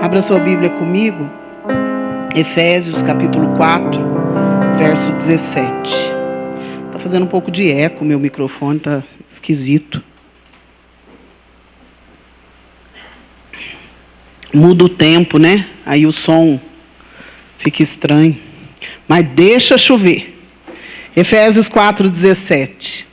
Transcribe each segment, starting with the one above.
Abra sua Bíblia comigo, Efésios capítulo 4, verso 17. Está fazendo um pouco de eco, meu microfone está esquisito. Muda o tempo, né? Aí o som fica estranho. Mas deixa chover. Efésios 4, 17.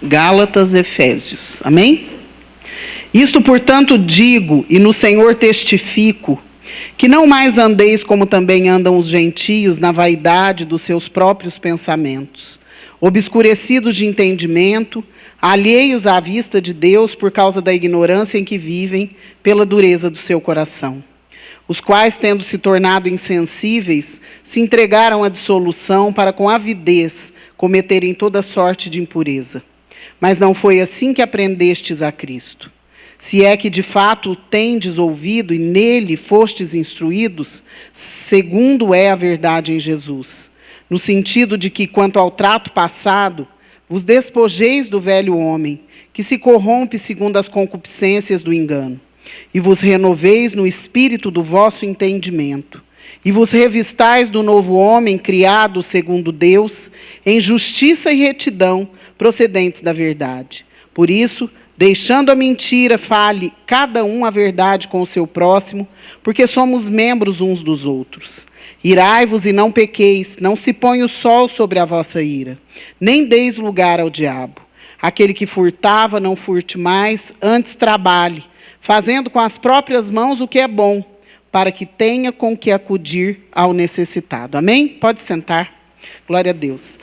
Gálatas, Efésios. Amém? Isto, portanto, digo, e no Senhor testifico, que não mais andeis como também andam os gentios na vaidade dos seus próprios pensamentos, obscurecidos de entendimento, alheios à vista de Deus por causa da ignorância em que vivem, pela dureza do seu coração, os quais, tendo se tornado insensíveis, se entregaram à dissolução para com avidez cometerem toda sorte de impureza. Mas não foi assim que aprendestes a Cristo. Se é que de fato o tendes ouvido e nele fostes instruídos, segundo é a verdade em Jesus, no sentido de que, quanto ao trato passado, vos despojeis do velho homem, que se corrompe segundo as concupiscências do engano, e vos renoveis no espírito do vosso entendimento, e vos revistais do novo homem, criado segundo Deus, em justiça e retidão, procedentes da verdade. Por isso, deixando a mentira, fale cada um a verdade com o seu próximo, porque somos membros uns dos outros. Irai-vos e não pequeis, não se ponha o sol sobre a vossa ira, nem deis lugar ao diabo. Aquele que furtava, não furte mais, antes trabalhe, fazendo com as próprias mãos o que é bom, para que tenha com que acudir ao necessitado. Amém? Pode sentar. Glória a Deus.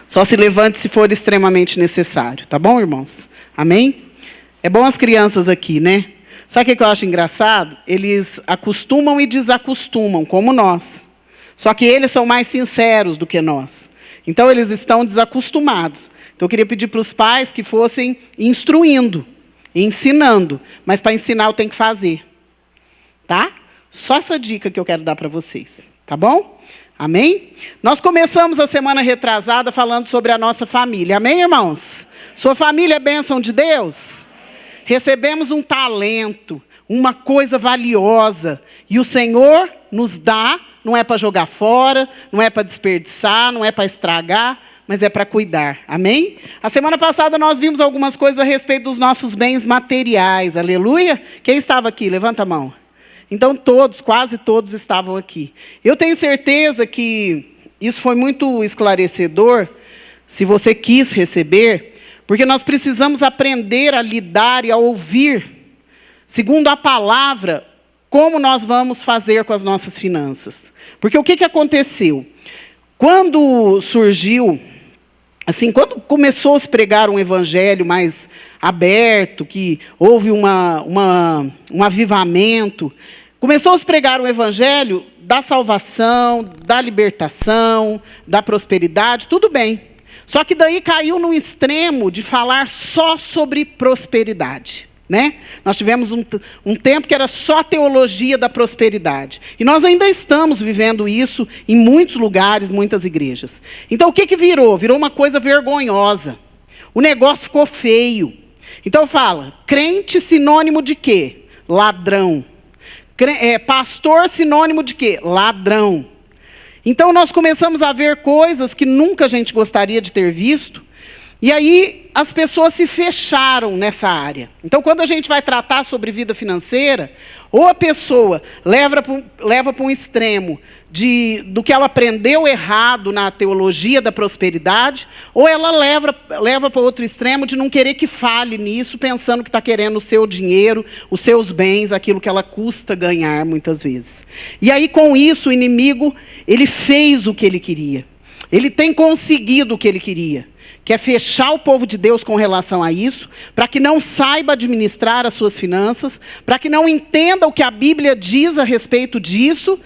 Só se levante se for extremamente necessário. Tá bom, irmãos? Amém? É bom as crianças aqui, né? Sabe o que eu acho engraçado? Eles acostumam e desacostumam, como nós. Só que eles são mais sinceros do que nós. Então, eles estão desacostumados. Então, eu queria pedir para os pais que fossem instruindo, ensinando. Mas, para ensinar, eu tenho que fazer. Tá? Só essa dica que eu quero dar para vocês. Tá bom? Amém? Nós começamos a semana retrasada falando sobre a nossa família. Amém, irmãos? Sua família é bênção de Deus? Recebemos um talento, uma coisa valiosa. E o Senhor nos dá, não é para jogar fora, não é para desperdiçar, não é para estragar, mas é para cuidar. Amém? A semana passada nós vimos algumas coisas a respeito dos nossos bens materiais. Aleluia? Quem estava aqui? Levanta a mão. Então, todos, quase todos estavam aqui. Eu tenho certeza que isso foi muito esclarecedor, se você quis receber, porque nós precisamos aprender a lidar e a ouvir, segundo a palavra, como nós vamos fazer com as nossas finanças. Porque o que aconteceu? Quando surgiu, assim, quando começou a se pregar um evangelho mais aberto, que houve um avivamento, começou a se pregar um evangelho da salvação, da libertação, da prosperidade, tudo bem. Só que daí caiu no extremo de falar só sobre prosperidade. Né? Nós tivemos um tempo que era só a teologia da prosperidade. E nós ainda estamos vivendo isso em muitos lugares, muitas igrejas. Então, o que virou? Virou uma coisa vergonhosa. O negócio ficou feio. Então, fala, crente sinônimo de quê? Ladrão. Pastor sinônimo de quê? Ladrão. Então, nós começamos a ver coisas que nunca a gente gostaria de ter visto. E aí, as pessoas se fecharam nessa área. Então, quando a gente vai tratar sobre vida financeira, ou a pessoa leva para um extremo do que ela aprendeu errado na teologia da prosperidade, ou ela leva para outro extremo de não querer que fale nisso, pensando que está querendo o seu dinheiro, os seus bens, aquilo que ela custa ganhar, muitas vezes. E aí, com isso, o inimigo, ele fez o que ele queria. Ele tem conseguido o que ele queria. Que é fechar o povo de Deus com relação a isso, para que não saiba administrar as suas finanças, para que não entenda o que a Bíblia diz a respeito disso,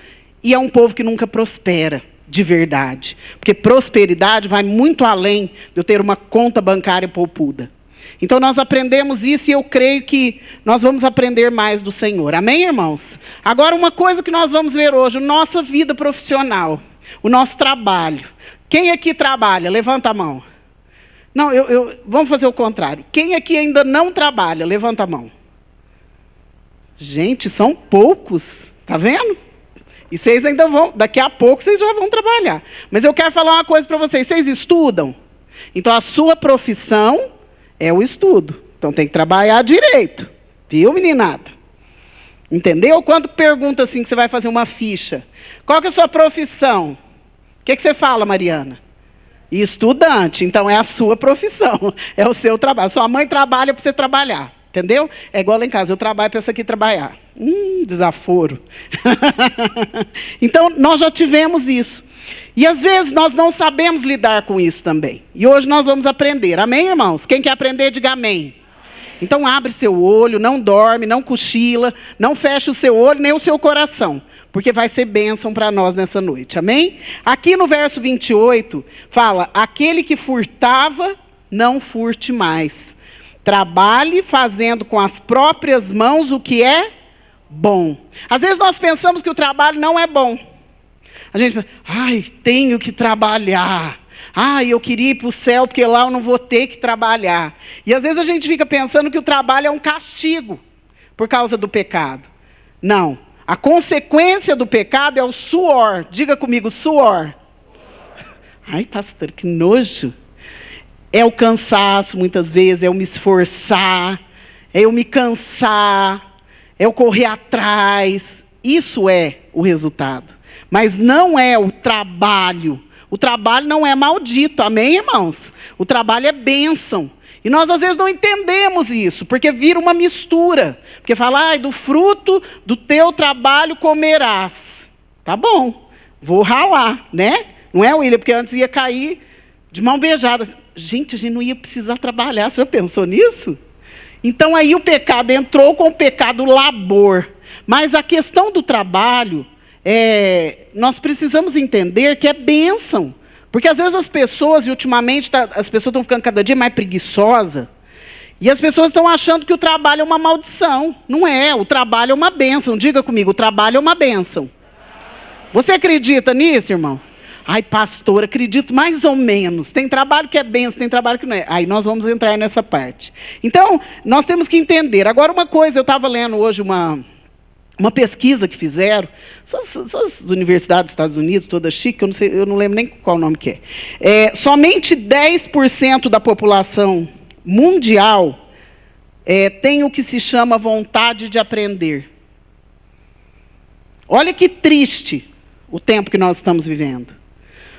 e é um povo que nunca prospera de verdade. Porque prosperidade vai muito além de eu ter uma conta bancária poupuda. Então nós aprendemos isso e eu creio que nós vamos aprender mais do Senhor. Amém, irmãos? Agora, uma coisa que nós vamos ver hoje, nossa vida profissional, o nosso trabalho. Quem aqui trabalha? Levanta a mão. Não, vamos fazer o contrário. Quem aqui ainda não trabalha? Levanta a mão. Gente, são poucos. Tá vendo? E vocês ainda vão, daqui a pouco vocês já vão trabalhar. Mas eu quero falar uma coisa para vocês. Vocês estudam? Então a sua profissão é o estudo. Então tem que trabalhar direito. Viu, meninada? Entendeu? Quando pergunta assim que você vai fazer uma ficha, qual que é a sua profissão? O que você fala, Mariana? Estudante. Então é a sua profissão, é o seu trabalho. Sua mãe trabalha para você trabalhar, entendeu? É igual lá em casa, eu trabalho para essa aqui trabalhar. Desaforo. Então nós já tivemos isso. E às vezes nós não sabemos lidar com isso também. E hoje nós vamos aprender. Amém, irmãos? Quem quer aprender, diga amém. Então abre seu olho, não dorme, não cochila, não fecha o seu olho nem o seu coração, porque vai ser bênção para nós nessa noite, amém? Aqui no verso 28, fala, aquele que furtava, não furte mais. Trabalhe fazendo com as próprias mãos o que é bom. Às vezes nós pensamos que o trabalho não é bom. A gente pensa, ai, tenho que trabalhar. Ah, eu queria ir para o céu, porque lá eu não vou ter que trabalhar. E às vezes a gente fica pensando que o trabalho é um castigo por causa do pecado. Não. A consequência do pecado é o suor. Diga comigo, suor. Ai, pastor, que nojo. É o cansaço, muitas vezes, é eu me esforçar, é eu me cansar, é eu correr atrás. Isso é o resultado. Mas não é o trabalho. O trabalho não é maldito, amém, irmãos? O trabalho é bênção. E nós, às vezes, não entendemos isso, porque vira uma mistura. Porque fala, ai, do fruto do teu trabalho comerás. Tá bom, vou ralar, né? Não é, William? Porque antes ia cair de mão beijada. Gente, a gente não ia precisar trabalhar, você já pensou nisso? Então, aí o pecado entrou com o pecado labor. Mas a questão do trabalho... nós precisamos entender que é bênção. Porque às vezes as pessoas, e ultimamente as pessoas estão ficando cada dia mais preguiçosas, e as pessoas estão achando que o trabalho é uma maldição. Não é, o trabalho é uma bênção. Diga comigo, o trabalho é uma bênção. Você acredita nisso, irmão? Ai, pastor, acredito mais ou menos. Tem trabalho que é bênção, tem trabalho que não é. Aí nós vamos entrar nessa parte. Então, nós temos que entender. Agora, uma coisa, eu estava lendo hoje uma pesquisa que fizeram, essas universidades dos Estados Unidos, toda chique, eu não lembro nem qual nome que é. Somente 10% da população mundial tem o que se chama vontade de aprender. Olha que triste o tempo que nós estamos vivendo.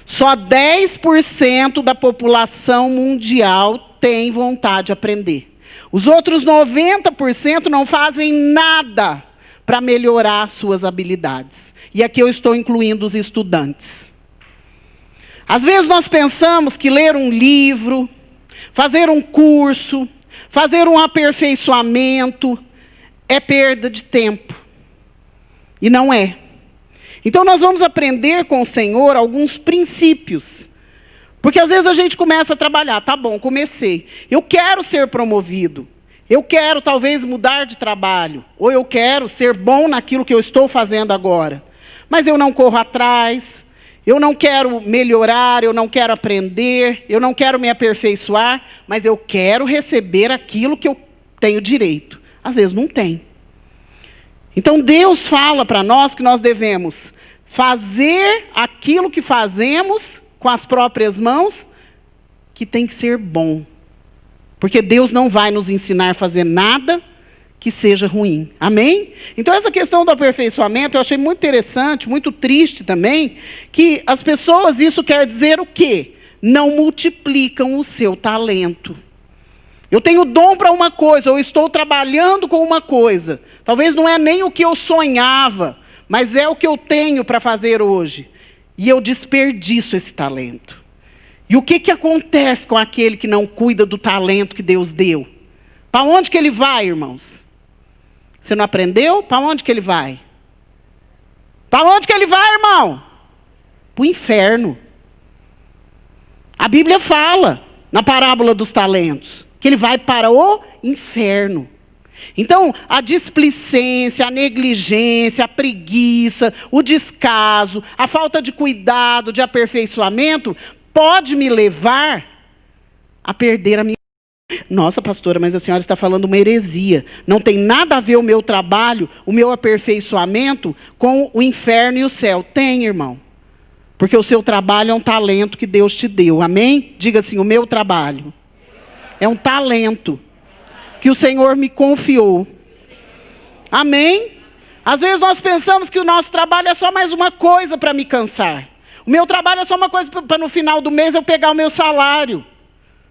Só 10% da população mundial tem vontade de aprender. Os outros 90% não fazem nada para melhorar suas habilidades. E aqui eu estou incluindo os estudantes. Às vezes nós pensamos que ler um livro, fazer um curso, fazer um aperfeiçoamento é perda de tempo. E não é. Então nós vamos aprender com o Senhor alguns princípios. Porque às vezes a gente começa a trabalhar, tá bom, comecei. Eu quero ser promovido. Eu quero, talvez, mudar de trabalho. Ou eu quero ser bom naquilo que eu estou fazendo agora. Mas eu não corro atrás. Eu não quero melhorar, eu não quero aprender. Eu não quero me aperfeiçoar. Mas eu quero receber aquilo que eu tenho direito. Às vezes não tem. Então, Deus fala para nós que nós devemos fazer aquilo que fazemos com as próprias mãos, que tem que ser bom. Porque Deus não vai nos ensinar a fazer nada que seja ruim. Amém? Então, essa questão do aperfeiçoamento, eu achei muito interessante, muito triste também, que as pessoas, isso quer dizer o quê? Não multiplicam o seu talento. Eu tenho dom para uma coisa, ou estou trabalhando com uma coisa. Talvez não é nem o que eu sonhava, mas é o que eu tenho para fazer hoje. E eu desperdiço esse talento. E o que acontece com aquele que não cuida do talento que Deus deu? Para onde que ele vai, irmãos? Você não aprendeu? Para onde que ele vai? Para onde que ele vai, irmão? Para o inferno. A Bíblia fala, na parábola dos talentos. que ele vai para o inferno. Então, a displicência, a negligência, a preguiça, o descaso, a falta de cuidado, de aperfeiçoamento, pode me levar a perder a minha... Nossa, pastora, mas a senhora está falando uma heresia. Não tem nada a ver o meu trabalho, o meu aperfeiçoamento com o inferno e o céu. Tem, irmão. Porque o seu trabalho é um talento que Deus te deu. Amém? Diga assim, o meu trabalho é um talento que o Senhor me confiou. Amém? Às vezes nós pensamos que o nosso trabalho é só mais uma coisa para me cansar. O meu trabalho é só uma coisa para no final do mês eu pegar o meu salário.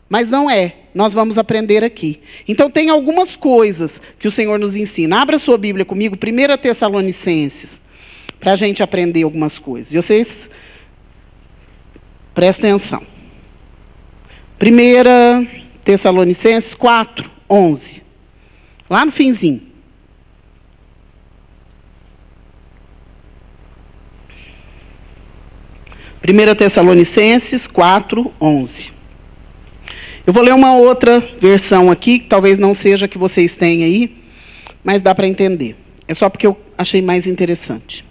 Mas não é. Nós vamos aprender aqui. Então tem algumas coisas que o Senhor nos ensina. Abra sua Bíblia comigo, 1 Tessalonicenses, para a gente aprender algumas coisas. E vocês, prestem atenção. 1 Tessalonicenses 4, 11. Lá no finzinho. Primeira Tessalonicenses 4, 11. Eu vou ler uma outra versão aqui, que talvez não seja a que vocês têm aí, mas dá para entender. É só porque eu achei mais interessante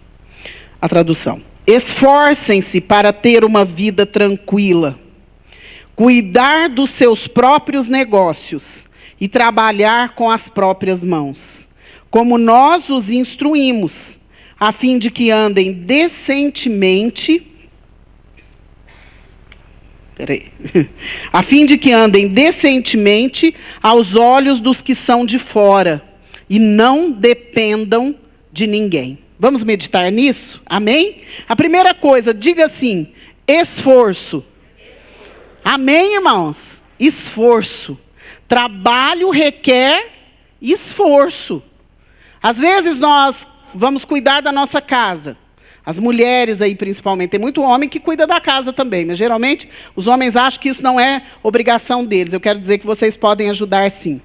a tradução. Esforcem-se para ter uma vida tranquila, cuidar dos seus próprios negócios e trabalhar com as próprias mãos, como nós os instruímos, a fim de que andem decentemente... a fim de que andem decentemente aos olhos dos que são de fora e não dependam de ninguém. Vamos meditar nisso? Amém? A primeira coisa, diga assim, esforço. Amém, irmãos? Esforço. Trabalho requer esforço. Às vezes nós vamos cuidar da nossa casa. As mulheres aí, principalmente, tem muito homem que cuida da casa também, mas geralmente os homens acham que isso não é obrigação deles. Eu quero dizer que vocês podem ajudar sim.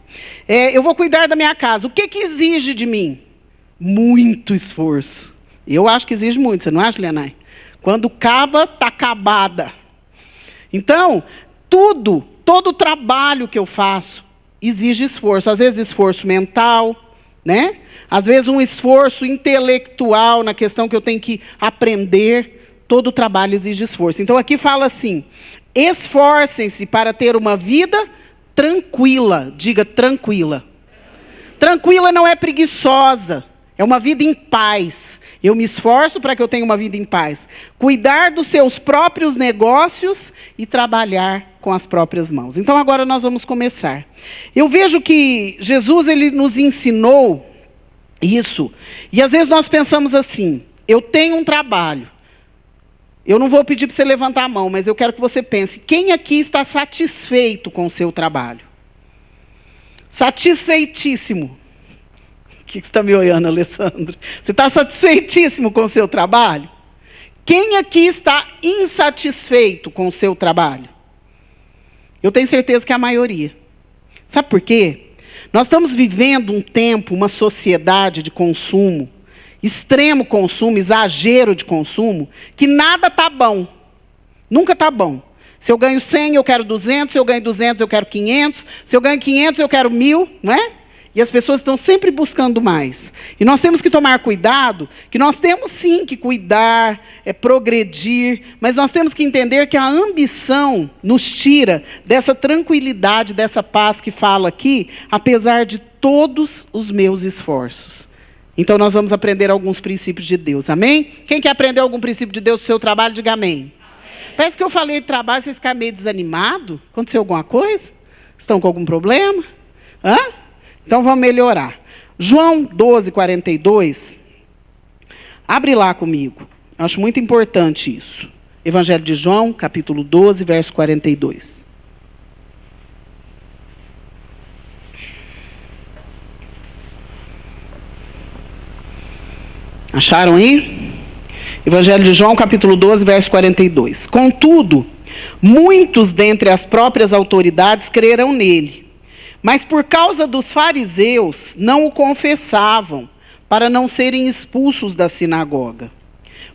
Eu vou cuidar da minha casa. O que exige de mim? Muito esforço. Eu acho que exige muito, você não acha, Leonai? Quando acaba, está acabada. Então, todo o trabalho que eu faço exige esforço. Às vezes esforço mental, né? Às vezes um esforço intelectual na questão que eu tenho que aprender. Todo trabalho exige esforço. Então aqui fala assim, esforcem-se para ter uma vida tranquila. Diga tranquila. Tranquila não é preguiçosa, é uma vida em paz. Eu me esforço para que eu tenha uma vida em paz. Cuidar dos seus próprios negócios e trabalhar com as próprias mãos. Então agora nós vamos começar. Eu vejo que Jesus ele nos ensinou isso. E às vezes nós pensamos assim, eu tenho um trabalho. Eu não vou pedir para você levantar a mão, mas eu quero que você pense, quem aqui está satisfeito com o seu trabalho? Satisfeitíssimo. O que você está me olhando, Alessandro? Você está satisfeitíssimo com o seu trabalho? Quem aqui está insatisfeito com o seu trabalho? Eu tenho certeza que é a maioria. Sabe por quê? Nós estamos vivendo um tempo, uma sociedade de consumo, extremo consumo, exagero de consumo, que nada está bom. Nunca está bom. Se eu ganho 100, eu quero 200. Se eu ganho 200, eu quero 500. Se eu ganho 500, eu quero 1.000, não é? E as pessoas estão sempre buscando mais. E nós temos que tomar cuidado, que nós temos sim que cuidar, progredir, mas nós temos que entender que a ambição nos tira dessa tranquilidade, dessa paz que fala aqui, apesar de todos os meus esforços. Então nós vamos aprender alguns princípios de Deus, amém? Quem quer aprender algum princípio de Deus no seu trabalho, diga amém. Parece que eu falei de trabalho, vocês ficaram meio desanimados. Aconteceu alguma coisa? Estão com algum problema? Hã? Então vamos melhorar. João 12, 42. Abre lá comigo. Eu acho muito importante isso. Evangelho de João, capítulo 12, verso 42. Acharam aí? Evangelho de João, capítulo 12, verso 42. Contudo, muitos dentre as próprias autoridades crerão nele. Mas por causa dos fariseus, não o confessavam, para não serem expulsos da sinagoga.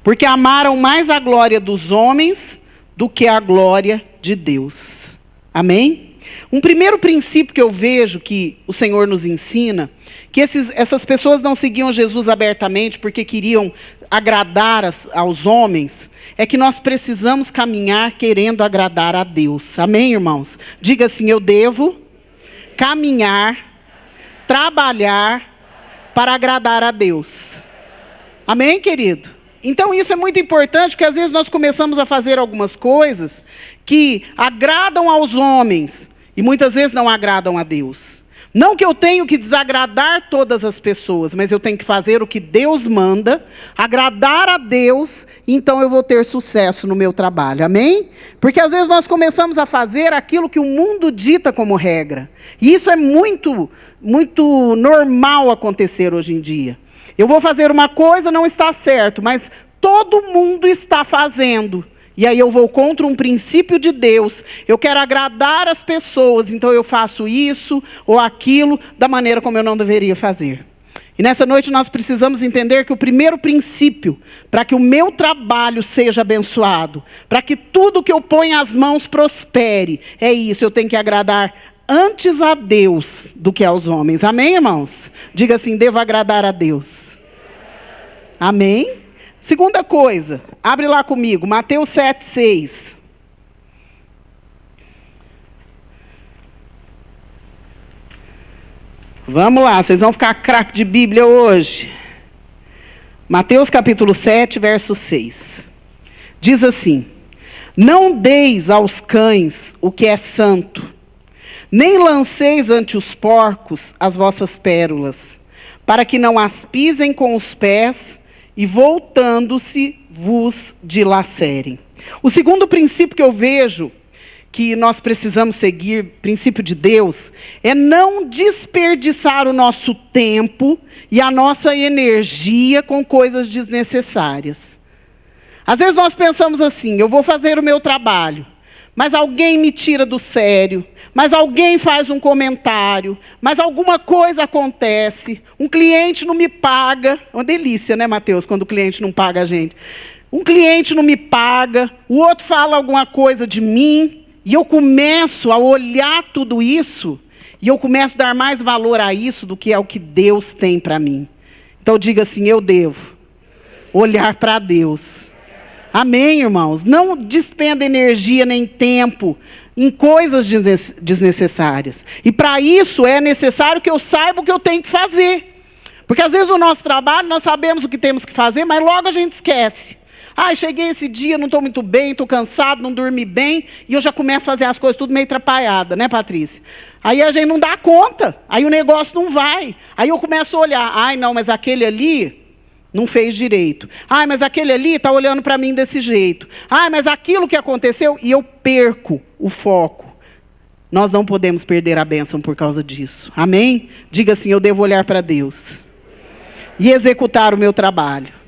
Porque amaram mais a glória dos homens do que a glória de Deus. Amém? Um primeiro princípio que eu vejo que o Senhor nos ensina, que essas pessoas não seguiam Jesus abertamente porque queriam agradar aos homens, é que nós precisamos caminhar querendo agradar a Deus. Amém, irmãos? Diga assim: eu devo caminhar, trabalhar para agradar a Deus. Amém, querido? Então isso é muito importante, porque às vezes nós começamos a fazer algumas coisas que agradam aos homens e muitas vezes não agradam a Deus. Não que eu tenho que desagradar todas as pessoas, mas eu tenho que fazer o que Deus manda, agradar a Deus, então eu vou ter sucesso no meu trabalho, amém? Porque às vezes nós começamos a fazer aquilo que o mundo dita como regra. E isso é muito, muito normal acontecer hoje em dia. Eu vou fazer uma coisa, não está certo, mas todo mundo está fazendo. E aí eu vou contra um princípio de Deus. Eu quero agradar as pessoas, então eu faço isso ou aquilo da maneira como eu não deveria fazer. E nessa noite nós precisamos entender que o primeiro princípio, para que o meu trabalho seja abençoado, para que tudo que eu ponho as mãos prospere, é isso, eu tenho que agradar antes a Deus do que aos homens. Amém, irmãos? Diga assim: devo agradar a Deus. Amém? Segunda coisa, abre lá comigo, Mateus 7:6. Vamos lá, vocês vão ficar craque de Bíblia hoje. Mateus capítulo 7, verso 6. Diz assim: não deis aos cães o que é santo, nem lanceis ante os porcos as vossas pérolas, para que não as pisem com os pés e voltando-se vos dilacerem. O segundo princípio que eu vejo que nós precisamos seguir, princípio de Deus, é não desperdiçar o nosso tempo e a nossa energia com coisas desnecessárias. Às vezes nós pensamos assim: eu vou fazer o meu trabalho, mas alguém me tira do sério, mas alguém faz um comentário, mas alguma coisa acontece, um cliente não me paga. É uma delícia, né, Mateus, quando o cliente não paga a gente. Um cliente não me paga, o outro fala alguma coisa de mim, e eu começo a olhar tudo isso, e eu começo a dar mais valor a isso do que ao que Deus tem para mim. Então diga assim: eu devo olhar para Deus. Amém, irmãos? Não despenda energia nem tempo em coisas desnecessárias. E para isso é necessário que eu saiba o que eu tenho que fazer. Porque às vezes no nosso trabalho nós sabemos o que temos que fazer, mas logo a gente esquece. Cheguei esse dia, não estou muito bem, estou cansado, não dormi bem, e eu já começo a fazer as coisas tudo meio atrapalhada, né, Patrícia? Aí a gente não dá conta, aí o negócio não vai. Aí eu começo a olhar: não, mas aquele ali não fez direito. Mas aquele ali está olhando para mim desse jeito. Mas aquilo que aconteceu, e eu perco o foco. Nós não podemos perder a bênção por causa disso. Amém? Diga assim: eu devo olhar para Deus e executar o meu trabalho.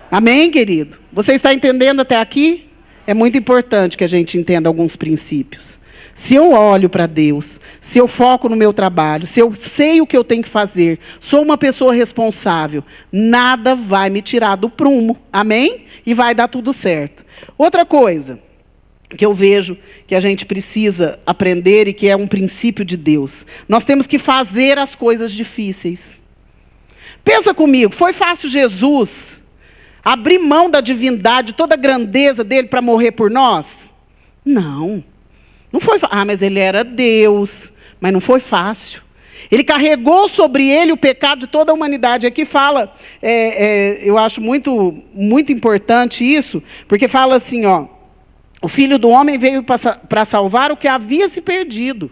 Amém, querido? Você está entendendo até aqui? É muito importante que a gente entenda alguns princípios. Se eu olho para Deus, se eu foco no meu trabalho, se eu sei o que eu tenho que fazer, sou uma pessoa responsável, nada vai me tirar do prumo. Amém? E vai dar tudo certo. Outra coisa que eu vejo que a gente precisa aprender e que é um princípio de Deus: nós temos que fazer as coisas difíceis. Pensa comigo, foi fácil Jesus abrir mão da divindade, toda a grandeza dele para morrer por nós? Não. Não foi fácil. Mas ele era Deus. Mas não foi fácil. Ele carregou sobre ele o pecado de toda a humanidade. Aqui fala, eu acho muito, muito importante isso, porque fala assim, o Filho do Homem veio para salvar o que havia se perdido.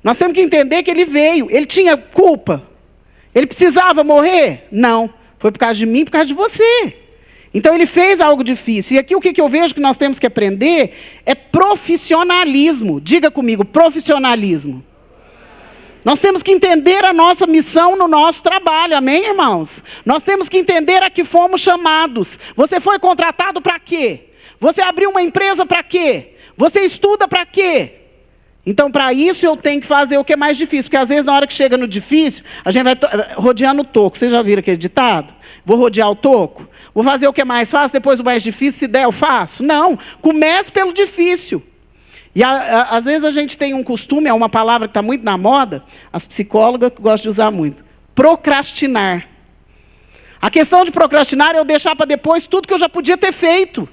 Nós temos que entender que ele veio. Ele tinha culpa? Ele precisava morrer? Não. Foi por causa de mim, por causa de você. Então ele fez algo difícil. E aqui o que eu vejo que nós temos que aprender é profissionalismo. Diga comigo: profissionalismo. Nós temos que entender a nossa missão no nosso trabalho. Amém, irmãos? Nós temos que entender a que fomos chamados. Você foi contratado para quê? Você abriu uma empresa para quê? Você estuda para quê? Então, para isso, eu tenho que fazer o que é mais difícil. Porque, às vezes, na hora que chega no difícil, a gente vai rodeando o toco. Vocês já viram aquele ditado? Vou rodear o toco? Vou fazer o que é mais fácil, depois o mais difícil, se der, eu faço? Não. Comece pelo difícil. E às vezes a gente tem um costume, é uma palavra que está muito na moda, as psicólogas gostam de usar muito, procrastinar. A questão de procrastinar é eu deixar para depois tudo que eu já podia ter feito.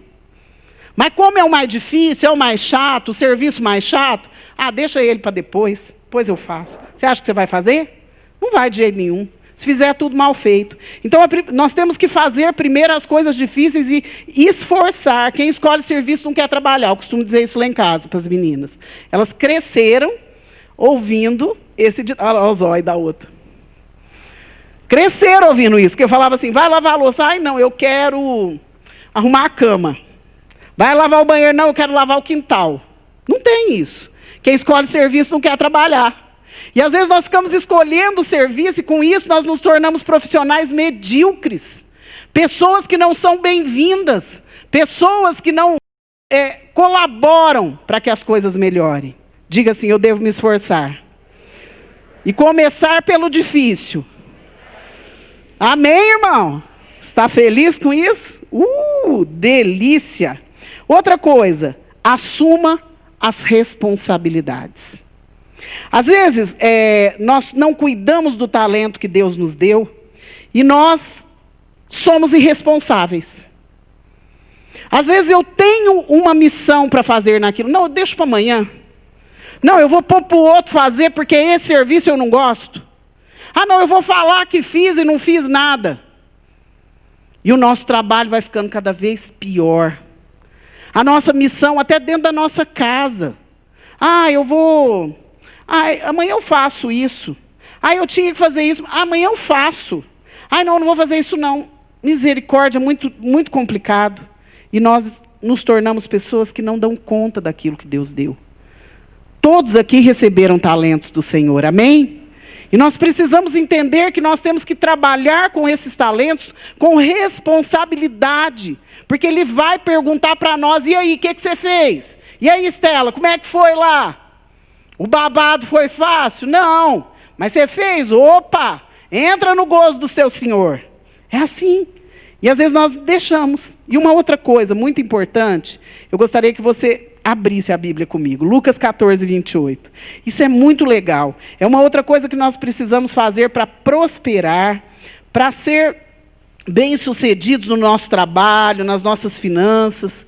Mas como é o mais difícil, é o mais chato, o serviço mais chato, deixa ele para depois eu faço. Você acha que você vai fazer? Não vai de jeito nenhum. Se fizer tudo mal feito. Então, nós temos que fazer primeiro as coisas difíceis e esforçar. Quem escolhe serviço não quer trabalhar. Eu costumo dizer isso lá em casa para as meninas. Elas cresceram ouvindo esse... Olha o zóio da outra. Cresceram ouvindo isso. Porque eu falava assim, vai lavar a louça. Não, eu quero arrumar a cama. Vai lavar o banheiro. Não, eu quero lavar o quintal. Não tem isso. Quem escolhe serviço não quer trabalhar. E às vezes nós ficamos escolhendo o serviço e com isso nós nos tornamos profissionais medíocres. Pessoas que não são bem-vindas. Pessoas que não colaboram para que as coisas melhorem. Diga assim, eu devo me esforçar. E começar pelo difícil. Amém, irmão? Está feliz com isso? Delícia! Outra coisa, assuma as responsabilidades. Às vezes, nós não cuidamos do talento que Deus nos deu e nós somos irresponsáveis. Às vezes eu tenho uma missão para fazer naquilo. Não, eu deixo para amanhã. Não, eu vou pôr para o outro fazer porque esse serviço eu não gosto. Não, eu vou falar que fiz e não fiz nada. E o nosso trabalho vai ficando cada vez pior. A nossa missão, até dentro da nossa casa. Amanhã eu faço isso. Eu tinha que fazer isso. Amanhã eu faço. Não vou fazer isso não. Misericórdia, muito, muito complicado. E nós nos tornamos pessoas que não dão conta daquilo que Deus deu. Todos aqui receberam talentos do Senhor, amém? E nós precisamos entender que nós temos que trabalhar com esses talentos com responsabilidade. Porque Ele vai perguntar para nós, e aí, o que você fez? E aí, Estela, como é que foi lá? O babado foi fácil? Não. Mas você fez? Opa! Entra no gozo do seu Senhor. É assim. E às vezes nós deixamos. E uma outra coisa muito importante, eu gostaria que você abrisse a Bíblia comigo. Lucas 14, 28. Isso é muito legal. É uma outra coisa que nós precisamos fazer para prosperar, para ser bem-sucedidos no nosso trabalho, nas nossas finanças.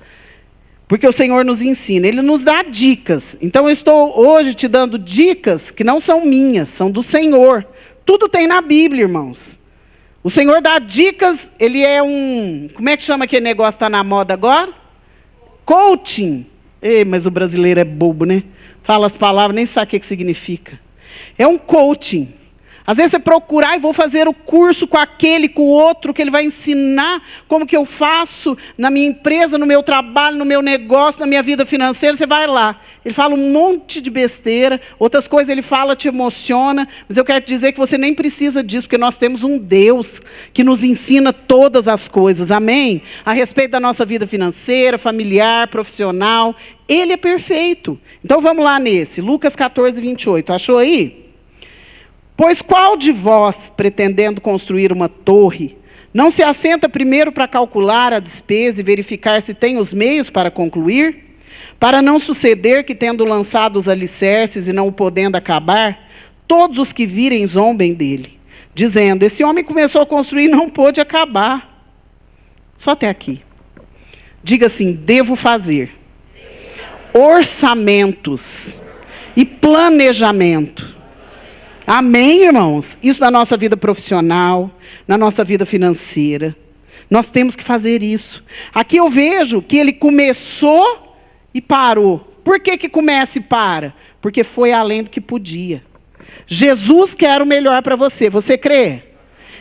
Porque o Senhor nos ensina, Ele nos dá dicas. Então eu estou hoje te dando dicas que não são minhas, são do Senhor. Tudo tem na Bíblia, irmãos. O Senhor dá dicas, Ele é como é que chama aquele negócio que está na moda agora? Coaching. Mas o brasileiro é bobo, né? Fala as palavras, nem sabe o que significa. É um coaching. Às vezes você procurar e vou fazer o curso com aquele, com o outro, que ele vai ensinar como que eu faço na minha empresa, no meu trabalho, no meu negócio, na minha vida financeira, você vai lá. Ele fala um monte de besteira, outras coisas ele fala, te emociona, mas eu quero te dizer que você nem precisa disso, porque nós temos um Deus que nos ensina todas as coisas, amém? A respeito da nossa vida financeira, familiar, profissional, Ele é perfeito. Então vamos lá nesse, Lucas 14, 28, achou aí? Pois qual de vós, pretendendo construir uma torre, não se assenta primeiro para calcular a despesa e verificar se tem os meios para concluir? Para não suceder que, tendo lançado os alicerces e não o podendo acabar, todos os que virem zombem dele, dizendo, esse homem começou a construir e não pôde acabar. Só até aqui. Diga assim, devo fazer orçamentos e planejamento. Amém, irmãos? Isso na nossa vida profissional, na nossa vida financeira. Nós temos que fazer isso. Aqui eu vejo que ele começou e parou. Por que começa e para? Porque foi além do que podia. Jesus quer o melhor para você. Você crê?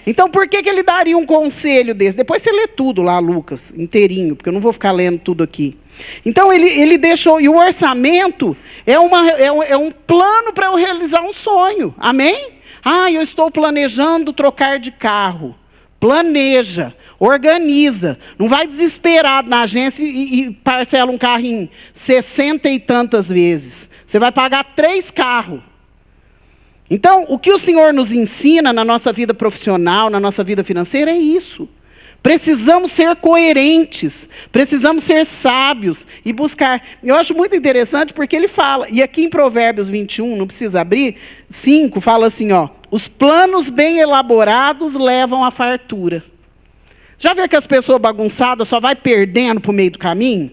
Então por que ele daria um conselho desse? Depois você lê tudo lá, Lucas, inteirinho, porque eu não vou ficar lendo tudo aqui. Então ele deixou, e o orçamento é um plano para eu realizar um sonho, amém? Eu estou planejando trocar de carro. Planeja, organiza, não vai desesperado na agência e parcela um carro em 60 e tantas vezes. Você vai pagar 3 carros. Então, o que o Senhor nos ensina na nossa vida profissional, na nossa vida financeira, é isso. Precisamos ser coerentes, precisamos ser sábios e buscar. Eu acho muito interessante porque ele fala, e aqui em Provérbios 21, não precisa abrir, 5, fala assim, ó, os planos bem elaborados levam à fartura. Já vê que as pessoas bagunçadas só vai perdendo para o meio do caminho?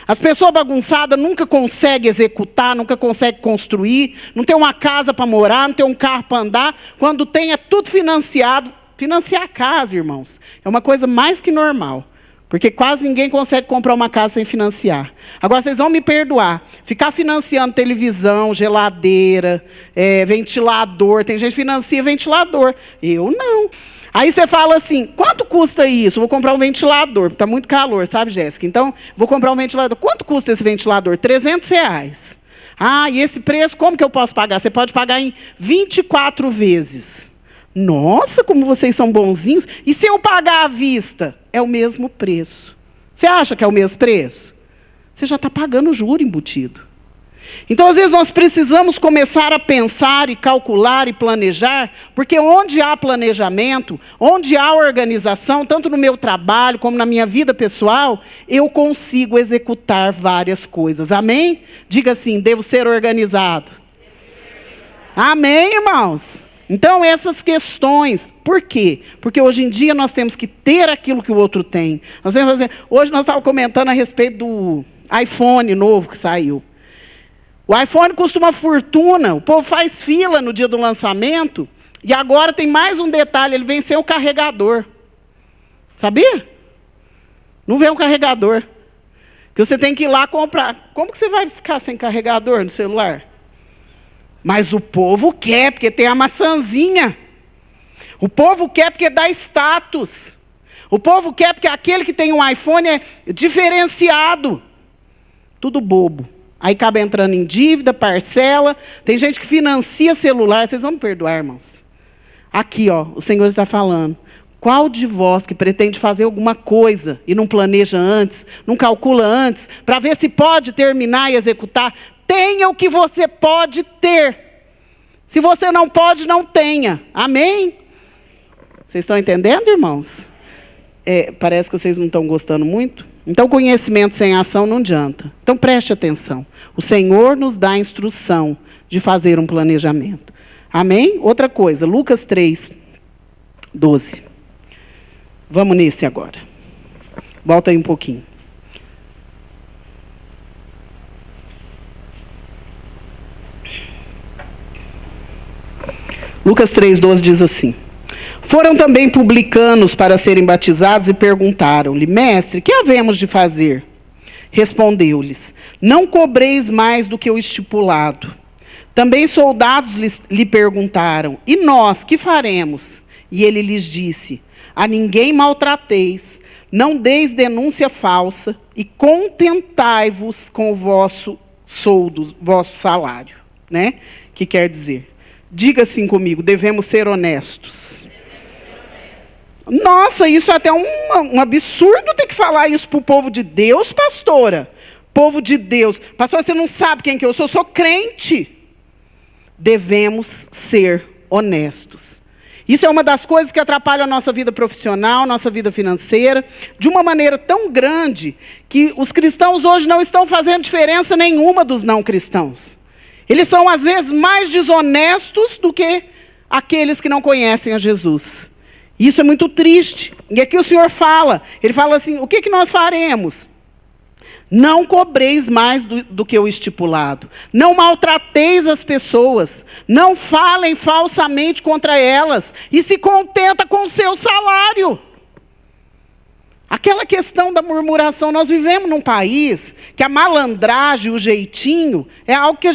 As pessoas bagunçadas nunca conseguem executar, nunca conseguem construir, não tem uma casa para morar, não tem um carro para andar, quando tem é tudo financiado. Financiar a casa, irmãos, é uma coisa mais que normal. Porque quase ninguém consegue comprar uma casa sem financiar. Agora, vocês vão me perdoar. Ficar financiando televisão, geladeira, ventilador. Tem gente que financia ventilador. Eu não. Aí você fala assim, quanto custa isso? Vou comprar um ventilador. Está muito calor, sabe, Jéssica? Então, vou comprar um ventilador. Quanto custa esse ventilador? R$300. Ah, e esse preço, como que eu posso pagar? Você pode pagar em 24 vezes. Nossa, como vocês são bonzinhos. E se eu pagar à vista? É o mesmo preço. Você acha que é o mesmo preço? Você já está pagando o juro embutido. Então, às vezes, nós precisamos começar a pensar e calcular e planejar, porque onde há planejamento, onde há organização, tanto no meu trabalho como na minha vida pessoal, eu consigo executar várias coisas. Amém? Diga assim, devo ser organizado. Amém, irmãos? Então, essas questões, por quê? Porque hoje em dia nós temos que ter aquilo que o outro tem. Hoje nós estávamos comentando a respeito do iPhone novo que saiu. O iPhone custa uma fortuna, o povo faz fila no dia do lançamento, e agora tem mais um detalhe, ele vem sem o carregador. Sabia? Não vem um carregador. Que você tem que ir lá comprar. Como que você vai ficar sem carregador no celular? Mas o povo quer, porque tem a maçãzinha. O povo quer porque dá status. O povo quer porque aquele que tem um iPhone é diferenciado. Tudo bobo. Aí acaba entrando em dívida, parcela. Tem gente que financia celular. Vocês vão me perdoar, irmãos. Aqui, ó, o Senhor está falando. Qual de vós que pretende fazer alguma coisa e não planeja antes, não calcula antes, para ver se pode terminar e executar? Tenha o que você pode ter. Se você não pode, não tenha. Amém? Vocês estão entendendo, irmãos? Parece que vocês não estão gostando muito. Então, conhecimento sem ação não adianta. Então, preste atenção. O Senhor nos dá a instrução de fazer um planejamento. Amém? Outra coisa, Lucas 3, 12. Vamos nesse agora. Volta aí um pouquinho. Lucas 3,12 diz assim: foram também publicanos para serem batizados e perguntaram-lhe, mestre, que havemos de fazer? Respondeu-lhes, não cobreis mais do que o estipulado. Também soldados lhe perguntaram, e nós, que faremos? E ele lhes disse, a ninguém maltrateis, não deis denúncia falsa, e contentai-vos com o vosso soldo, vosso salário. Né? Que quer dizer? Diga assim comigo, devemos ser honestos. Nossa, isso é até um absurdo ter que falar isso para o povo de Deus, pastora. Povo de Deus. Pastora, você não sabe quem que eu sou crente. Devemos ser honestos. Isso é uma das coisas que atrapalha a nossa vida profissional, nossa vida financeira, de uma maneira tão grande que os cristãos hoje não estão fazendo diferença nenhuma dos não cristãos. Eles são, às vezes, mais desonestos do que aqueles que não conhecem a Jesus. Isso é muito triste. E aqui o Senhor fala, ele fala assim, o que nós faremos? Não cobreis mais do que o estipulado. Não maltrateis as pessoas. Não falem falsamente contra elas. E se contenta com o seu salário. Aquela questão da murmuração, nós vivemos num país que a malandragem, o jeitinho, é algo que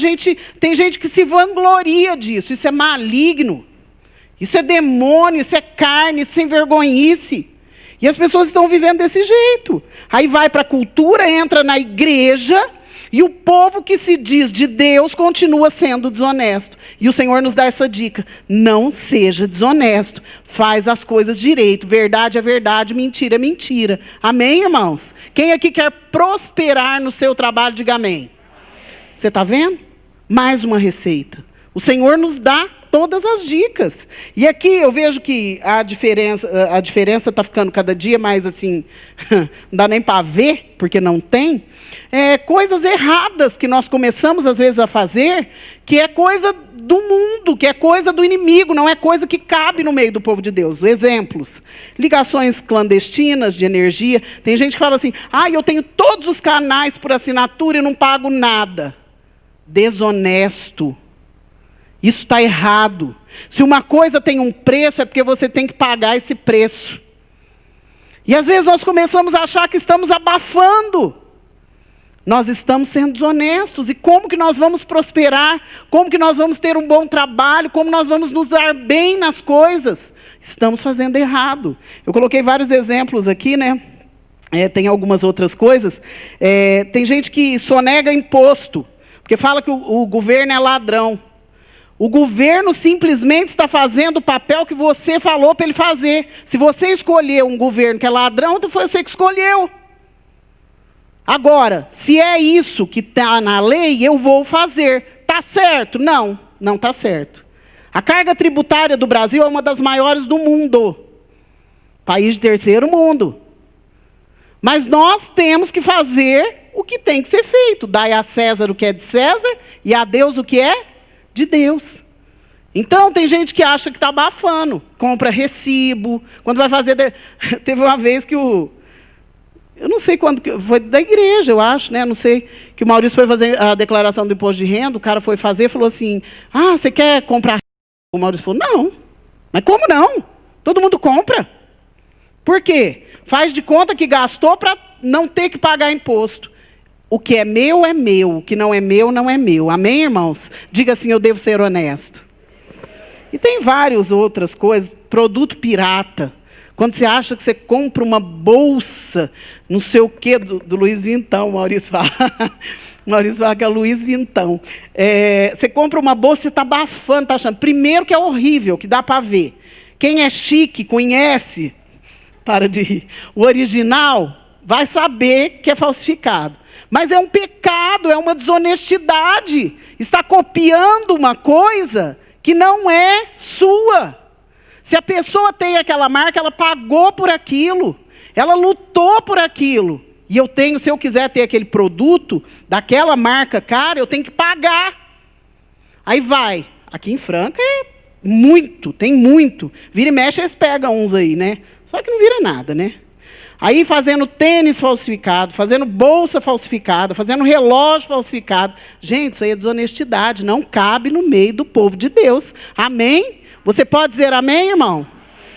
tem gente que se vangloria disso, isso é maligno, isso é demônio, isso é carne, isso é envergonhice. E as pessoas estão vivendo desse jeito. Aí vai para a cultura, entra na igreja, e o povo que se diz de Deus continua sendo desonesto. E o Senhor nos dá essa dica, não seja desonesto, faz as coisas direito, verdade é verdade, mentira é mentira. Amém, irmãos? Quem aqui quer prosperar no seu trabalho, diga amém. Você está vendo? Mais uma receita. O Senhor nos dá todas as dicas. E aqui eu vejo que a diferença está ficando cada dia mais assim, não dá nem para ver, porque não tem. Coisas erradas que nós começamos às vezes a fazer, que é coisa do mundo, que é coisa do inimigo, não é coisa que cabe no meio do povo de Deus. Exemplos: ligações clandestinas de energia. Tem gente que fala assim: eu tenho todos os canais por assinatura e não pago nada. Desonesto. Isso está errado. Se uma coisa tem um preço, é porque você tem que pagar esse preço. E às vezes nós começamos a achar que estamos abafando. Nós estamos sendo desonestos. E como que nós vamos prosperar? Como que nós vamos ter um bom trabalho? Como nós vamos nos dar bem nas coisas? Estamos fazendo errado. Eu coloquei vários exemplos aqui, né? Tem algumas outras coisas. Tem gente que sonega imposto, porque fala que o governo é ladrão. O governo simplesmente está fazendo o papel que você falou para ele fazer. Se você escolheu um governo que é ladrão, então foi você que escolheu. Agora, se é isso que está na lei, eu vou fazer. Está certo? Não, não está certo. A carga tributária do Brasil é uma das maiores do mundo. País de terceiro mundo. Mas nós temos que fazer o que tem que ser feito. Dai a César o que é de César e a Deus o que é de Deus. Então, tem gente que acha que está abafando. Compra recibo. Quando vai fazer... Teve uma vez que eu não sei quando, foi da igreja, eu acho, né? Não sei, que o Maurício foi fazer a declaração do imposto de renda, o cara foi fazer e falou assim: você quer comprar? O Maurício falou: não. Mas como não? Todo mundo compra. Por quê? Faz de conta que gastou para não ter que pagar imposto. O que é meu, o que não é meu, não é meu. Amém, irmãos? Diga assim: eu devo ser honesto. E tem várias outras coisas, produto pirata. Quando você acha que você compra uma bolsa, não sei o quê, do Luiz Vintão, o Maurício fala. O Maurício fala que é Luiz Vintão. Você compra uma bolsa, você está abafando, está achando. Primeiro que é horrível, que dá para ver. Quem é chique, conhece, para de rir, o original, vai saber que é falsificado. Mas é um pecado, é uma desonestidade. Está copiando uma coisa que não é sua. Se a pessoa tem aquela marca, ela pagou por aquilo, ela lutou por aquilo. E eu tenho, se eu quiser ter aquele produto daquela marca cara, eu tenho que pagar. Aí vai. Aqui em Franca tem muito. Vira e mexe, eles pegam uns aí, né? Só que não vira nada, né? Aí fazendo tênis falsificado, fazendo bolsa falsificada, fazendo relógio falsificado. Gente, isso aí é desonestidade, não cabe no meio do povo de Deus. Amém? Você pode dizer amém, irmão?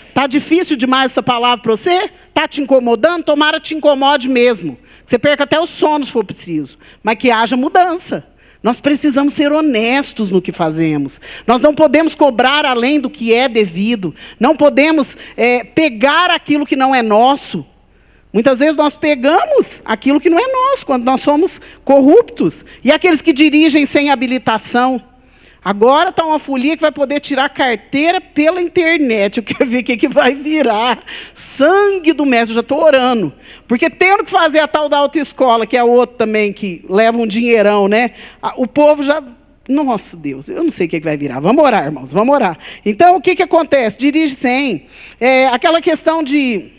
Está difícil demais essa palavra para você? Está te incomodando? Tomara te incomode mesmo. Você perca até o sono se for preciso. Mas que haja mudança. Nós precisamos ser honestos no que fazemos. Nós não podemos cobrar além do que é devido. Não podemos pegar aquilo que não é nosso. Muitas vezes nós pegamos aquilo que não é nosso, quando nós somos corruptos. E aqueles que dirigem sem habilitação. Agora está uma folia que vai poder tirar carteira pela internet. Eu quero ver o que vai virar. Sangue do mestre, eu já estou orando. Porque tendo que fazer a tal da autoescola, que é outro também que leva um dinheirão, né? O povo já... Nossa, Deus, eu não sei o que vai virar. Vamos orar, irmãos, vamos orar. Então, o que acontece? Dirige sem. Aquela questão de...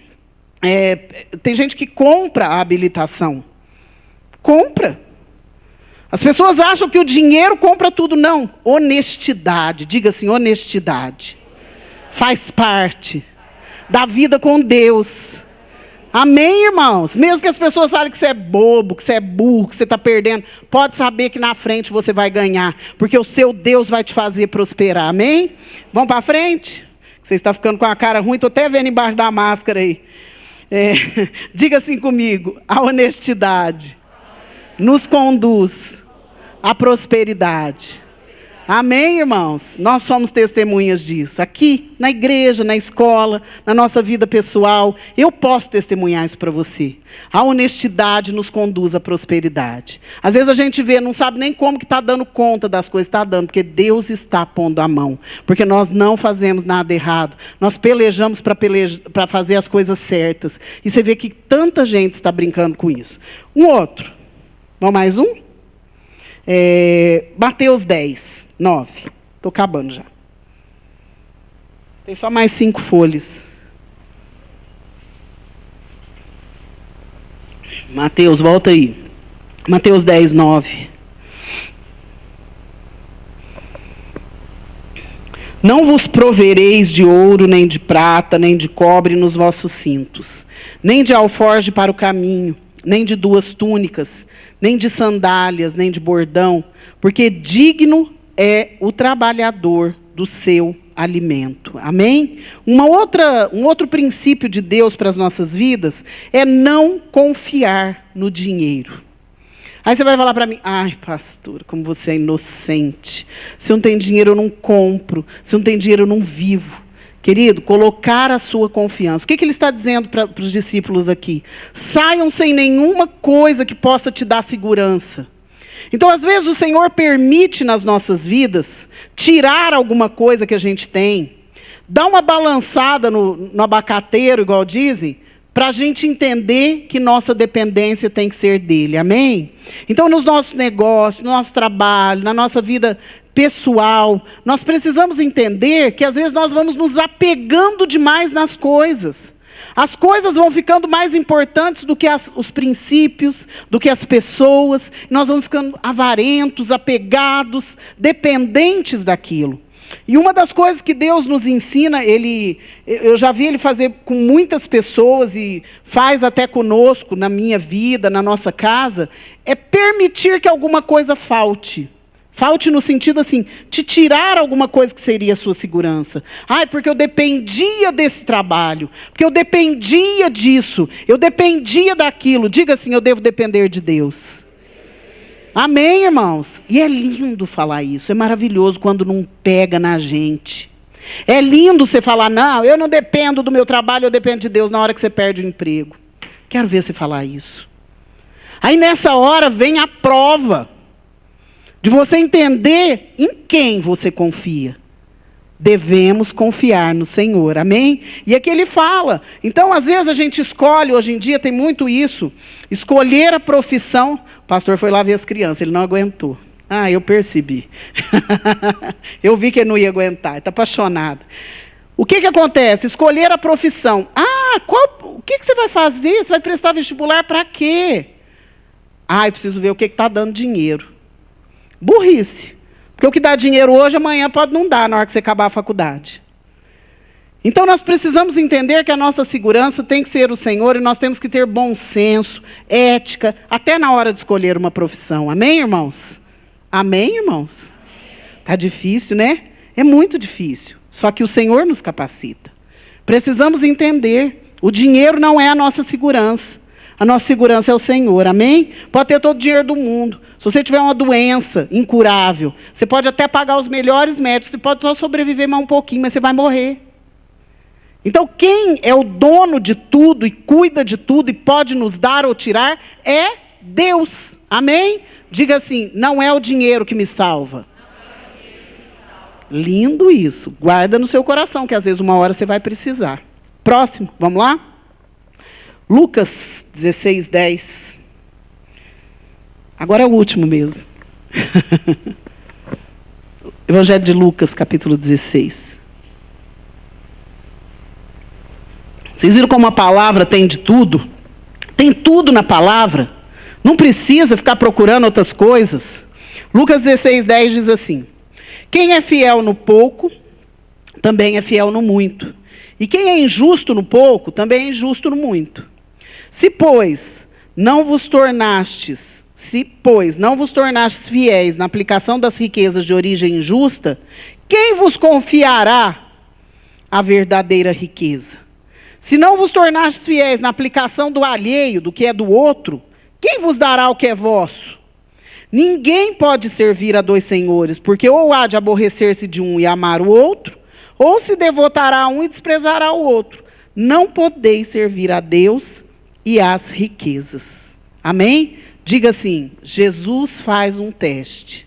tem gente que compra a habilitação. Compra. As pessoas acham que o dinheiro compra tudo. Não. Honestidade. Diga assim, honestidade. Faz parte da vida com Deus. Amém, irmãos? Mesmo que as pessoas falem que você é bobo, que você é burro, que você está perdendo, pode saber que na frente você vai ganhar, porque o seu Deus vai te fazer prosperar. Amém? Vamos para frente? Você está ficando com a cara ruim, estou até vendo embaixo da máscara aí. Diga assim comigo: a honestidade nos conduz à prosperidade. Amém, irmãos? Nós somos testemunhas disso. Aqui, na igreja, na escola, na nossa vida pessoal, eu posso testemunhar isso para você. A honestidade nos conduz à prosperidade. Às vezes a gente vê, não sabe nem como que está dando conta das coisas, está dando, porque Deus está pondo a mão. Porque nós não fazemos nada errado. Nós pelejamos para fazer as coisas certas. E você vê que tanta gente está brincando com isso. Um outro. Vamos mais um? Mateus 10, 9. Estou acabando já. Tem só mais 5 folhas. Mateus, volta aí. Mateus 10, 9. Não vos provereis de ouro, nem de prata, nem de cobre nos vossos cintos, nem de alforje para o caminho, nem de 2 túnicas, nem de sandálias, nem de bordão, porque digno é o trabalhador do seu alimento. Amém? Um outro princípio de Deus para as nossas vidas é não confiar no dinheiro. Aí você vai falar para mim, ai, pastor, como você é inocente. Se eu não tenho dinheiro, eu não compro. Se eu não tenho dinheiro, eu não vivo. Querido, colocar a sua confiança. O que ele está dizendo para os discípulos aqui? Saiam sem nenhuma coisa que possa te dar segurança. Então, às vezes, o Senhor permite nas nossas vidas tirar alguma coisa que a gente tem, dar uma balançada no abacateiro, igual dizem, para a gente entender que nossa dependência tem que ser dele. Amém? Então, nos nossos negócios, no nosso trabalho, na nossa vida pessoal, nós precisamos entender que, às vezes, nós vamos nos apegando demais nas coisas. As coisas vão ficando mais importantes do que os princípios, do que as pessoas. Nós vamos ficando avarentos, apegados, dependentes daquilo. E uma das coisas que Deus nos ensina, eu já vi Ele fazer com muitas pessoas e faz até conosco, na minha vida, na nossa casa, é permitir que alguma coisa falte. Falte no sentido assim, te tirar alguma coisa que seria a sua segurança. Ai, porque eu dependia desse trabalho, porque eu dependia disso, eu dependia daquilo. Diga assim, eu devo depender de Deus. Amém, irmãos? E é lindo falar isso, é maravilhoso quando não pega na gente. É lindo você falar, não, eu não dependo do meu trabalho, eu dependo de Deus, na hora que você perde o emprego. Quero ver você falar isso. Aí nessa hora vem a prova de você entender em quem você confia. Devemos confiar no Senhor, amém? E aqui ele fala. Então, às vezes a gente escolhe, hoje em dia tem muito isso, escolher a profissão. O pastor foi lá ver as crianças, ele não aguentou. Ah, eu percebi. Eu vi que ele não ia aguentar, ele está apaixonado. O que acontece? Escolher a profissão. Ah, o que você vai fazer? Você vai prestar vestibular para quê? Ah, eu preciso ver o que está dando dinheiro. Burrice. Porque o que dá dinheiro hoje, amanhã pode não dar na hora que você acabar a faculdade. Então, nós precisamos entender que a nossa segurança tem que ser o Senhor e nós temos que ter bom senso, ética, até na hora de escolher uma profissão. Amém, irmãos? Amém, irmãos? Está difícil, né? É muito difícil. Só que o Senhor nos capacita. Precisamos entender, o dinheiro não é a nossa segurança. A nossa segurança é o Senhor, amém? Pode ter todo o dinheiro do mundo. Se você tiver uma doença incurável, você pode até pagar os melhores médicos, você pode só sobreviver mais um pouquinho, mas você vai morrer. Então, quem é o dono de tudo e cuida de tudo e pode nos dar ou tirar é Deus, amém? Diga assim, não é o dinheiro que me salva. Lindo isso, guarda no seu coração, que às vezes uma hora você vai precisar. Próximo, vamos lá? Lucas 16, 10. Agora é o último mesmo. Evangelho de Lucas, capítulo 16. Vocês viram como a palavra tem de tudo? Tem tudo na palavra. Não precisa ficar procurando outras coisas. Lucas 16, 10 diz assim: quem é fiel no pouco, também é fiel no muito. E quem é injusto no pouco, também é injusto no muito. Se, pois, não vos tornastes fiéis na aplicação das riquezas de origem injusta, quem vos confiará a verdadeira riqueza? Se não vos tornastes fiéis na aplicação do alheio, do que é do outro, quem vos dará o que é vosso? Ninguém pode servir a 2 senhores, porque ou há de aborrecer-se de um e amar o outro, ou se devotará a um e desprezará o outro. Não podeis servir a Deus e às riquezas. Amém? Diga assim, Jesus faz um teste.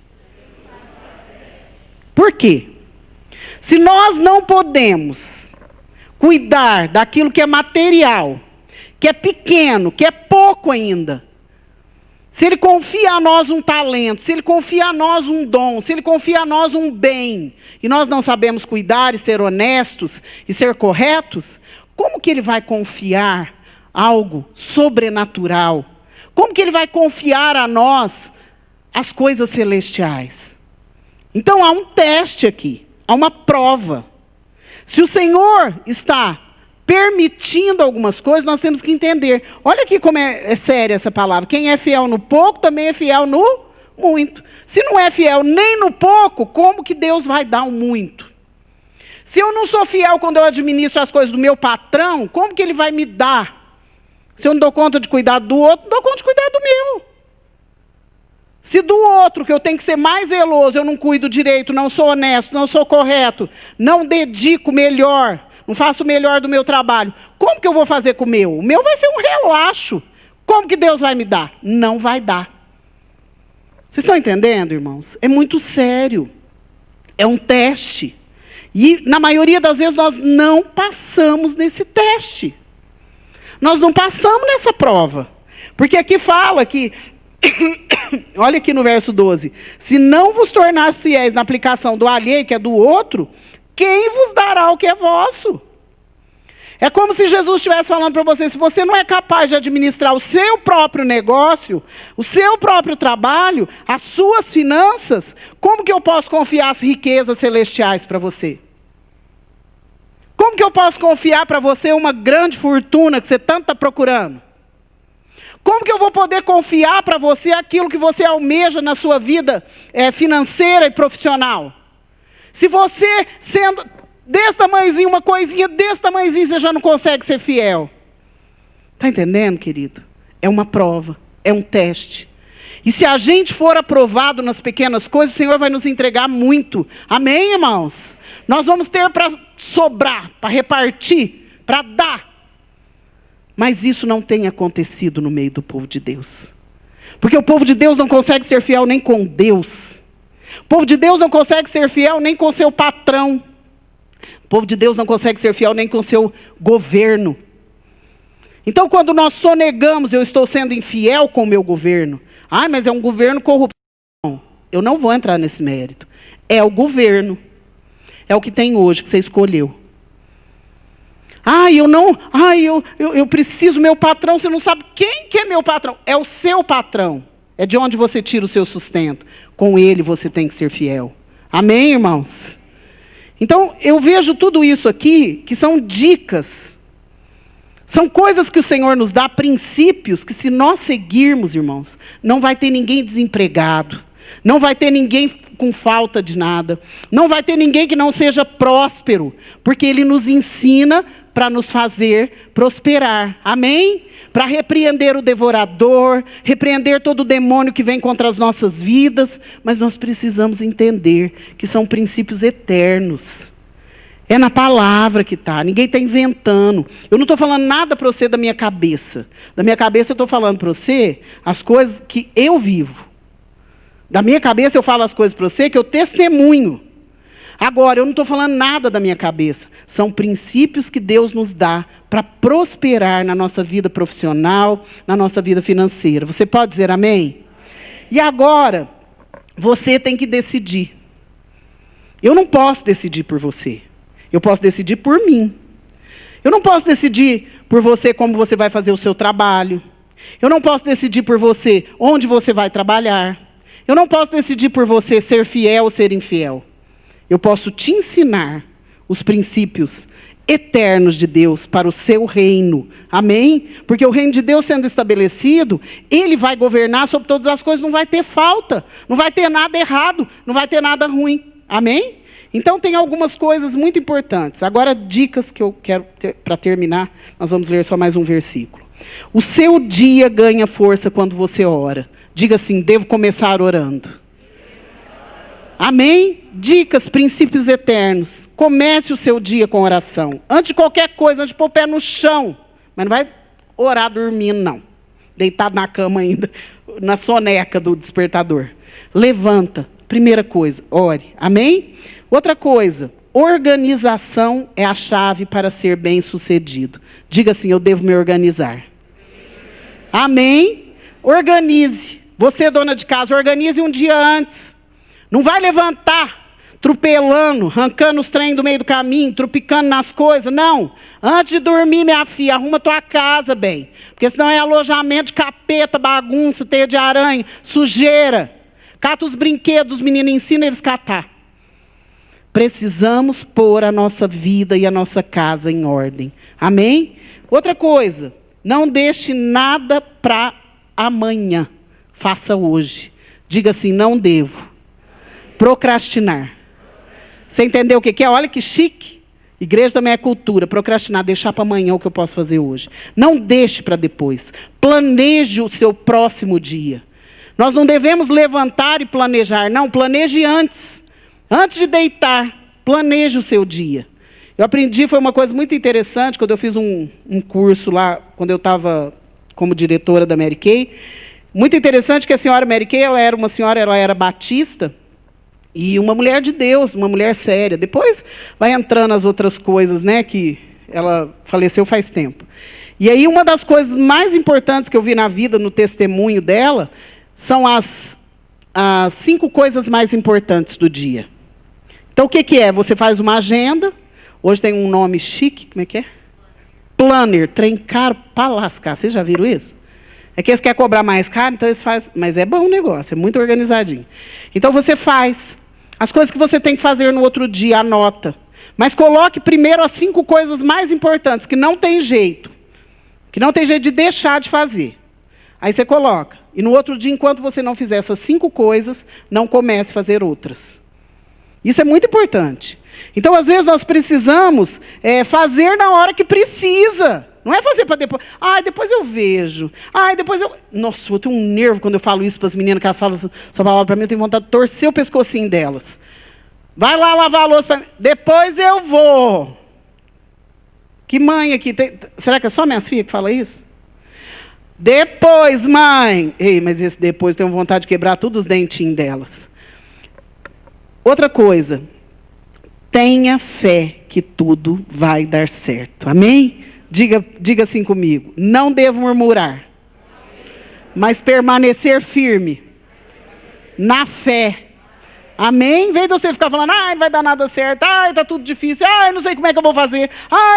Por quê? Se nós não podemos cuidar daquilo que é material, que é pequeno, que é pouco ainda, se Ele confia a nós um talento, se Ele confia a nós um dom, se Ele confia a nós um bem, e nós não sabemos cuidar e ser honestos e ser corretos, como que Ele vai confiar algo sobrenatural? Como que Ele vai confiar a nós as coisas celestiais? Então há um teste aqui, há uma prova. Se o Senhor está permitindo algumas coisas, nós temos que entender. Olha aqui como é séria essa palavra. Quem é fiel no pouco, também é fiel no muito. Se não é fiel nem no pouco, como que Deus vai dar o muito? Se eu não sou fiel quando eu administro as coisas do meu patrão, como que ele vai me dar? Se eu não dou conta de cuidar do outro, não dou conta de cuidar do meu. Se do outro, que eu tenho que ser mais zeloso, eu não cuido direito, não sou honesto, não sou correto, não dedico melhor, não faço o melhor do meu trabalho, como que eu vou fazer com o meu? O meu vai ser um relaxo. Como que Deus vai me dar? Não vai dar. Vocês estão entendendo, irmãos? É muito sério. É um teste. E, na maioria das vezes, nós não passamos nesse teste. Nós não passamos nessa prova. Porque aqui fala que, olha aqui no verso 12, se não vos tornares fiéis na aplicação do alheio, que é do outro, quem vos dará o que é vosso? É como se Jesus estivesse falando para você, se você não é capaz de administrar o seu próprio negócio, o seu próprio trabalho, as suas finanças, como que eu posso confiar as riquezas celestiais para você? Como que eu posso confiar para você uma grande fortuna que você tanto está procurando? Como que eu vou poder confiar para você aquilo que você almeja na sua vida financeira e profissional? Se você, sendo desse tamanhozinho, uma coisinha desse tamanhozinho, você já não consegue ser fiel. Está entendendo, querido? É uma prova, é um teste. E se a gente for aprovado nas pequenas coisas, o Senhor vai nos entregar muito. Amém, irmãos? Nós vamos ter para sobrar, para repartir, para dar. Mas isso não tem acontecido no meio do povo de Deus. Porque o povo de Deus não consegue ser fiel nem com Deus. O povo de Deus não consegue ser fiel nem com seu patrão. O povo de Deus não consegue ser fiel nem com seu governo. Então, quando nós sonegamos, eu estou sendo infiel com o meu governo. Ah, mas é um governo corrupto. Não, eu não vou entrar nesse mérito. É o governo. É o que tem hoje, que você escolheu. Eu preciso, meu patrão, você não sabe quem que é meu patrão. É o seu patrão. É de onde você tira o seu sustento. Com ele você tem que ser fiel. Amém, irmãos? Então, eu vejo tudo isso aqui, que são dicas. São coisas que o Senhor nos dá, princípios, que se nós seguirmos, irmãos, não vai ter ninguém desempregado. Não vai ter ninguém com falta de nada. Não vai ter ninguém que não seja próspero. Porque Ele nos ensina para nos fazer prosperar. Amém? Para repreender o devorador, repreender todo o demônio que vem contra as nossas vidas. Mas nós precisamos entender que são princípios eternos. É na palavra que está. Ninguém está inventando. Eu não estou falando nada para você da minha cabeça. Da minha cabeça eu estou falando para você as coisas que eu vivo. Da minha cabeça eu falo as coisas para você que eu testemunho. Agora, eu não estou falando nada da minha cabeça. São princípios que Deus nos dá para prosperar na nossa vida profissional, na nossa vida financeira. Você pode dizer amém? E agora, você tem que decidir. Eu não posso decidir por você. Eu posso decidir por mim. Eu não posso decidir por você como você vai fazer o seu trabalho. Eu não posso decidir por você onde você vai trabalhar. Eu não posso decidir por você ser fiel ou ser infiel. Eu posso te ensinar os princípios eternos de Deus para o seu reino. Amém? Porque o reino de Deus sendo estabelecido, Ele vai governar sobre todas as coisas, não vai ter falta, não vai ter nada errado, não vai ter nada ruim. Amém? Então tem algumas coisas muito importantes. Agora, dicas que eu quero ter, para terminar, nós vamos ler só mais um versículo. O seu dia ganha força quando você ora. Diga assim, devo começar orando. Amém? Dicas, princípios eternos. Comece o seu dia com oração. Antes de qualquer coisa, antes de pôr o pé no chão. Mas não vai orar dormindo, não. Deitado na cama ainda, na soneca do despertador. Levanta. Primeira coisa, ore. Amém? Outra coisa, organização é a chave para ser bem-sucedido. Diga assim, eu devo me organizar. Amém? Organize. você, dona de casa, organize um dia antes. Não vai levantar atropelando, arrancando os trem do meio do caminho, tropicando nas coisas. Não. Antes de dormir, minha filha, arruma tua casa, bem. Porque senão é alojamento de capeta, bagunça, teia de aranha, sujeira. Cata os brinquedos, os meninos, ensina eles a catar. Precisamos pôr a nossa vida e a nossa casa em ordem. Amém? Outra coisa, não deixe nada para amanhã. Faça hoje. Diga assim, não devo. Procrastinar. Você entendeu o que é? Olha que chique. Igreja também é cultura. Procrastinar, deixar para amanhã o que eu posso fazer hoje. Não deixe para depois. Planeje o seu próximo dia. Nós não devemos levantar e planejar. Não, planeje antes. Antes de deitar, planeje o seu dia. Eu aprendi, foi uma coisa muito interessante, quando eu fiz um curso lá, quando eu estava como diretora da Mary Kay. Muito interessante que a senhora Mary Kay, ela era batista, e uma mulher de Deus, uma mulher séria. Depois vai entrando as outras coisas, né, que ela faleceu faz tempo. E aí uma das coisas mais importantes que eu vi na vida, no testemunho dela, são as 5 coisas mais importantes do dia. Então o que é? Você faz uma agenda, hoje tem um nome chique, como é que é? Planner, trem caro para lascar. Vocês já viram isso? É que eles querem cobrar mais caro, então eles fazem. Mas é bom o negócio, é muito organizadinho. Então você faz. As coisas que você tem que fazer no outro dia, anota. Mas coloque primeiro as 5 coisas mais importantes, que não tem jeito. Que não tem jeito de deixar de fazer. Aí você coloca. E no outro dia, enquanto você não fizer essas 5 coisas, não comece a fazer outras. Isso é muito importante. Então, às vezes, nós precisamos fazer na hora que precisa. Não é fazer para depois. Depois eu vejo. Depois eu... Nossa, eu tenho um nervo quando eu falo isso para as meninas, que elas falam essa palavra para mim, eu tenho vontade de torcer o pescocinho delas. Vai lá lavar a louça para mim. Depois eu vou. Que mãe aqui? Será que é só minhas filhas que falam isso? Depois, mãe. Ei, mas esse depois eu tenho vontade de quebrar todos os dentinhos delas. Outra coisa. Tenha fé que tudo vai dar certo. Amém? Diga assim comigo. Não devo murmurar, mas permanecer firme na fé. Amém? Em vez de você ficar falando, não vai dar nada certo, está tudo difícil, não sei como é que eu vou fazer,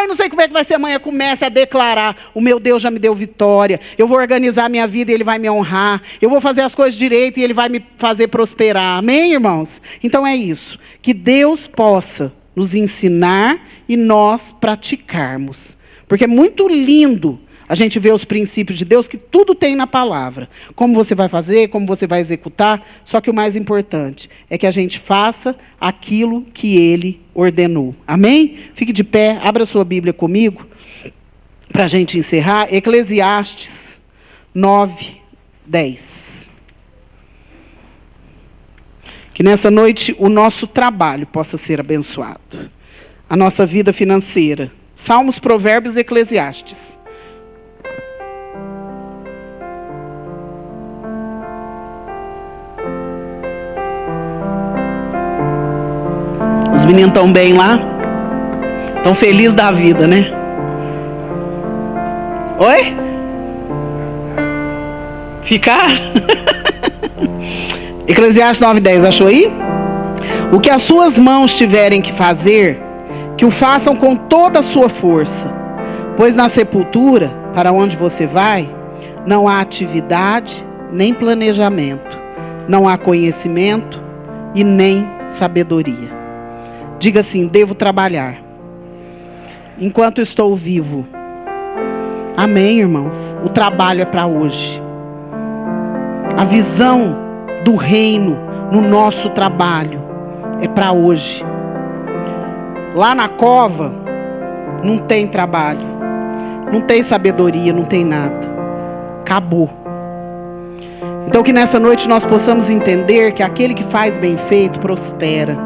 não sei como é que vai ser amanhã. Comece a declarar, o meu Deus já me deu vitória, eu vou organizar a minha vida e Ele vai me honrar, eu vou fazer as coisas direito e Ele vai me fazer prosperar. Amém, irmãos? Então é isso, que Deus possa nos ensinar e nós praticarmos. Porque é muito lindo a gente ver os princípios de Deus, que tudo tem na palavra. Como você vai fazer, como você vai executar. Só que o mais importante é que a gente faça aquilo que Ele ordenou. Amém? Fique de pé, abra sua Bíblia comigo, para a gente encerrar. Eclesiastes 9:10. Que nessa noite o nosso trabalho possa ser abençoado. A nossa vida financeira. Salmos, Provérbios e Eclesiastes. Os meninos estão bem lá? Estão felizes da vida, né? Oi? Ficar? Eclesiastes 9:10, achou aí? O que as suas mãos tiverem que fazer, que o façam com toda a sua força, pois na sepultura, para onde você vai, não há atividade, nem planejamento, não há conhecimento e nem sabedoria. Diga assim, devo trabalhar enquanto estou vivo. Amém, irmãos? O trabalho é para hoje. A visão do reino no nosso trabalho é para hoje. Lá na cova, não tem trabalho, não tem sabedoria, não tem nada. Acabou. Então que nessa noite nós possamos entender que aquele que faz bem feito, prospera.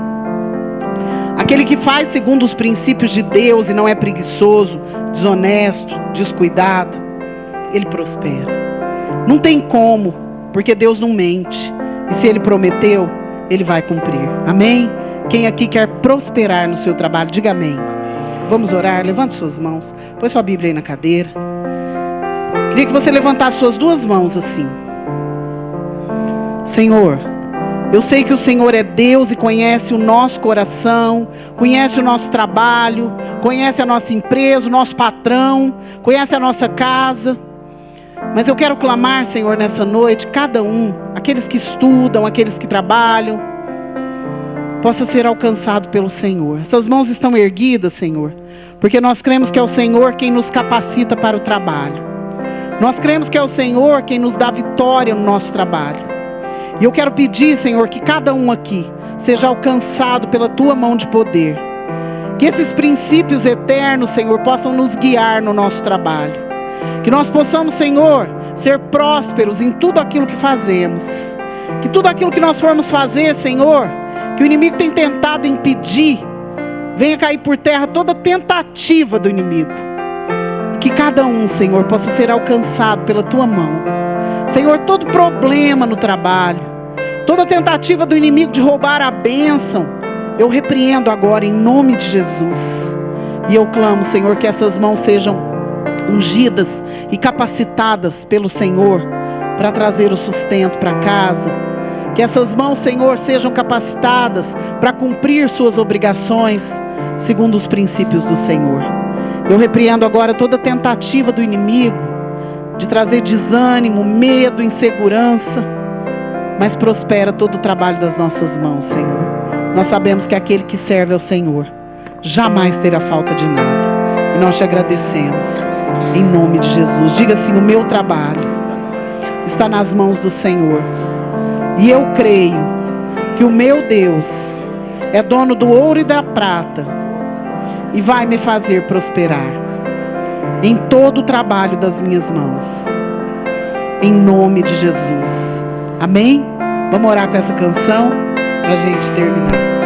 Aquele que faz segundo os princípios de Deus e não é preguiçoso, desonesto, descuidado, ele prospera. Não tem como, porque Deus não mente. E se Ele prometeu, Ele vai cumprir. Amém? Quem aqui quer prosperar no seu trabalho, diga amém. Vamos orar, levante suas mãos. Põe sua Bíblia aí na cadeira. Queria que você levantasse suas 2 mãos assim. Senhor, eu sei que o Senhor é Deus e conhece o nosso coração, conhece o nosso trabalho, conhece a nossa empresa, o nosso patrão, conhece a nossa casa. Mas eu quero clamar, Senhor, nessa noite, cada um, aqueles que estudam, aqueles que trabalham, possa ser alcançado pelo Senhor. Essas mãos estão erguidas, Senhor, porque nós cremos que é o Senhor quem nos capacita para o trabalho. Nós cremos que é o Senhor quem nos dá vitória no nosso trabalho. E eu quero pedir, Senhor, que cada um aqui seja alcançado pela Tua mão de poder. Que esses princípios eternos, Senhor, possam nos guiar no nosso trabalho. Que nós possamos, Senhor, ser prósperos em tudo aquilo que fazemos. Que tudo aquilo que nós formos fazer, Senhor, que o inimigo tem tentado impedir, venha cair por terra toda tentativa do inimigo. Que cada um, Senhor, possa ser alcançado pela Tua mão. Senhor, todo problema no trabalho, toda tentativa do inimigo de roubar a bênção, eu repreendo agora em nome de Jesus. E eu clamo, Senhor, que essas mãos sejam ungidas e capacitadas pelo Senhor para trazer o sustento para casa. Que essas mãos, Senhor, sejam capacitadas para cumprir suas obrigações segundo os princípios do Senhor. Eu repreendo agora toda tentativa do inimigo de trazer desânimo, medo, insegurança, mas prospera todo o trabalho das nossas mãos, Senhor. Nós sabemos que aquele que serve ao Senhor jamais terá falta de nada. E nós te agradecemos em nome de Jesus. Diga assim: o meu trabalho está nas mãos do Senhor. E eu creio que o meu Deus é dono do ouro e da prata e vai me fazer prosperar em todo o trabalho das minhas mãos. Em nome de Jesus. Amém? Vamos orar com essa canção para a gente terminar.